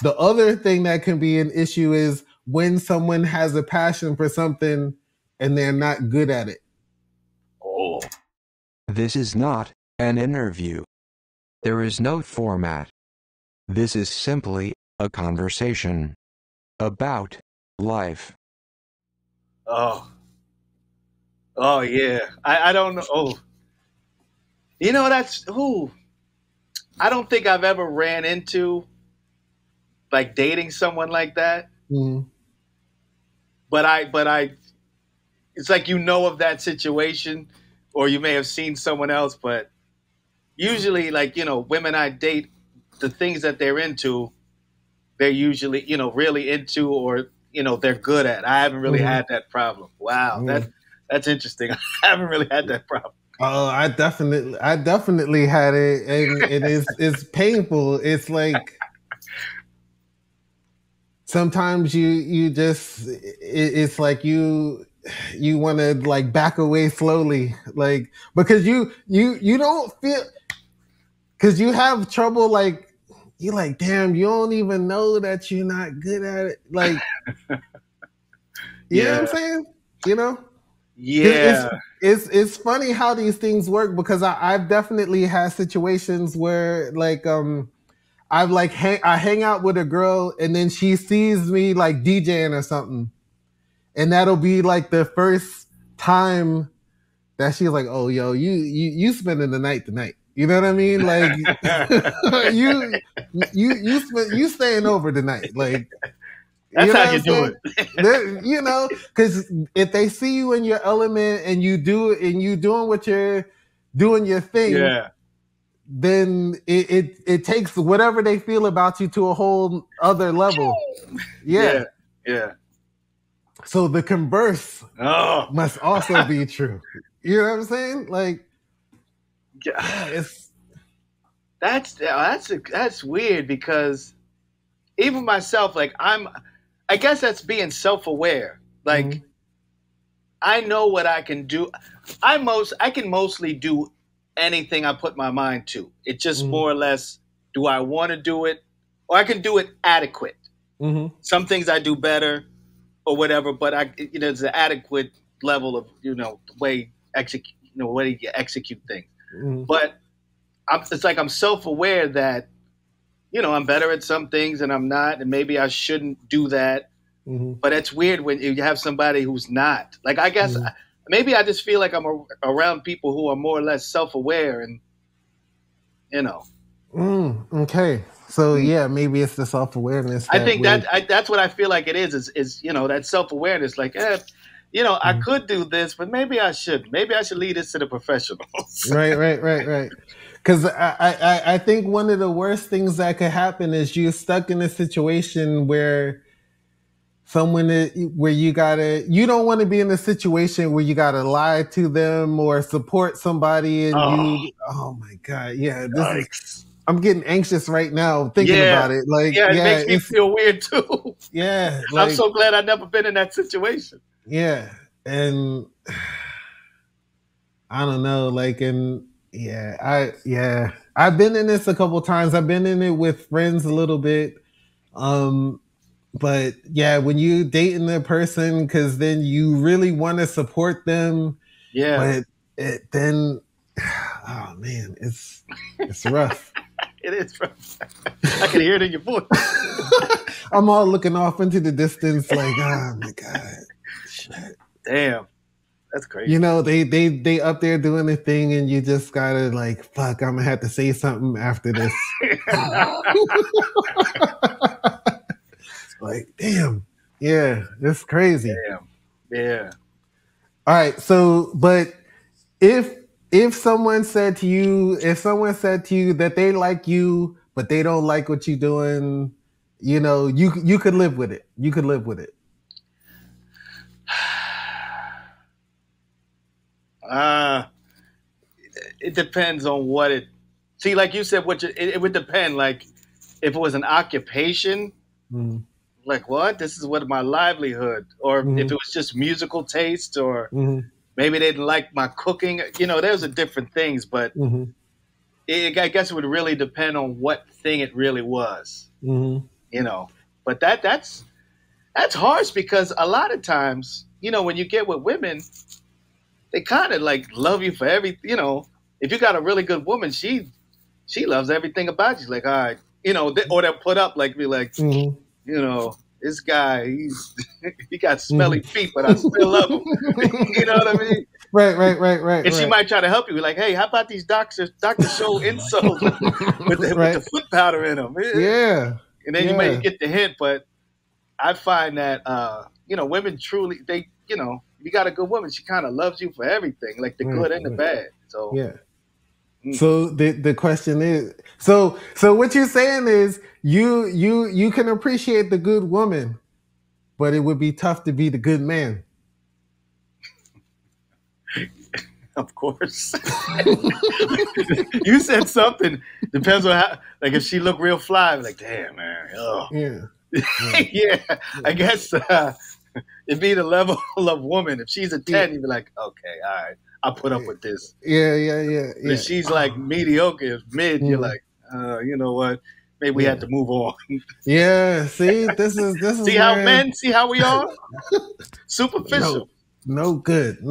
The other thing that can be an issue is when someone has a passion for something and they're not good at it. Oh. This is not an interview. There is no format. This is simply a conversation about life. Oh. Oh, yeah. I don't know. Oh. You know, that's who. I don't think I've ever ran into like dating someone like that. Mm. But I, it's like you know of that situation, or you may have seen someone else. But usually, like, you know, women I date, the things that they're into, they're usually, you know, really into, or, you know, they're good at. I haven't really had that problem. Wow, that's interesting. I haven't really had that problem. Oh, I definitely had it, and it's painful. It's like sometimes you just it's like you want to like back away slowly, like because you don't feel, because you have trouble, like you're like, damn, you don't even know that you're not good at it, like you know what I'm saying, you know. Yeah. It's funny how these things work, because I've definitely had situations where like I've like I hang out with a girl and then she sees me like DJing or something, and that'll be like the first time that she's like, oh yo, you spending the night tonight. You know what I mean? Like you staying over tonight. Like that's you know how you do it. You know, because if they see you in your element and you doing what you're doing your thing, Yeah. then it takes whatever they feel about you to a whole other level. Yeah. Yeah. So the converse must also be true. You know what I'm saying? Like, yeah, that's weird, because even myself, like I guess that's being self-aware. Like I know what I can do. I can mostly do anything I put my mind to. It just more or less, do I want to do it, or I can do it adequate. Some things I do better or whatever, but it's an adequate level of, you know, the way way you execute things. But it's like I'm self-aware that, you know, I'm better at some things and I'm not, and maybe I shouldn't do that. But it's weird when you have somebody who's not. Like, I guess maybe I just feel like I'm around people who are more or less self-aware, and, you know. Okay. So yeah, maybe it's the self-awareness. I think that's what I feel like it is, you know, that self-awareness. Like, you know, I could do this, but maybe I shouldn't. Maybe I should leave this to the professionals. Right. Because I think one of the worst things that could happen is you're stuck in a situation where you don't want to be in a situation where you gotta lie to them or support somebody, and oh my God, yeah, I'm getting anxious right now thinking about it. Like, it makes me feel weird too. Yeah, like, I'm so glad I've never been in that situation. Yeah, and I don't know, like, and I've been in this a couple times. I've been in it with friends a little bit. But yeah, when you dating a person, because then you really want to support them. Yeah. But then, oh man, it's rough. It is rough. I can hear it in your voice. I'm all looking off into the distance, like, oh my God, shit. Damn, that's crazy. You know, they up there doing the thing, and you just gotta like, fuck, I'm gonna have to say something after this. Like, damn, yeah, it's crazy. Damn, yeah. All right, so, but if someone said to you that they like you, but they don't like what you're doing, you know, you could live with it. You could live with it. It depends on what it. See, like you said, it would depend. Like, if it was an occupation. Like, what? This is what my livelihood. Or if it was just musical taste, or maybe they didn't like my cooking. You know, those are different things. But I guess it would really depend on what thing it really was. you know. But that's harsh because a lot of times, you know, when you get with women, they kind of like love you for everything. You know, if you got a really good woman, she loves everything about you. Like, all right, you know, or they'll put up like, be like, Mm-hmm. you know, this guy, he got smelly Mm-hmm. feet, but I still love him. You know what I mean? Right. And she might try to help you, like, hey, how about these Dr. Scholl insoles with Right. the foot powder in them? Yeah. And then you may get the hint, but I find that you know, women truly, they, you know, if you got a good woman, she kind of loves you for everything, like the good and the bad. So yeah. So the question is, so what you're saying is you can appreciate the good woman, but it would be tough to be the good man. of course. You said something. Depends on how, like if she look real fly, like, damn, man. Oh. Yeah. Yeah. I guess it'd be the level of woman. If she's a 10, you'd be like, okay, all right, I'll put up with this. Yeah. But if she's like mediocre, mid, you're like, you know what? Maybe we had to move on. Yeah. See, this is see how men, see how we are? Superficial. No good.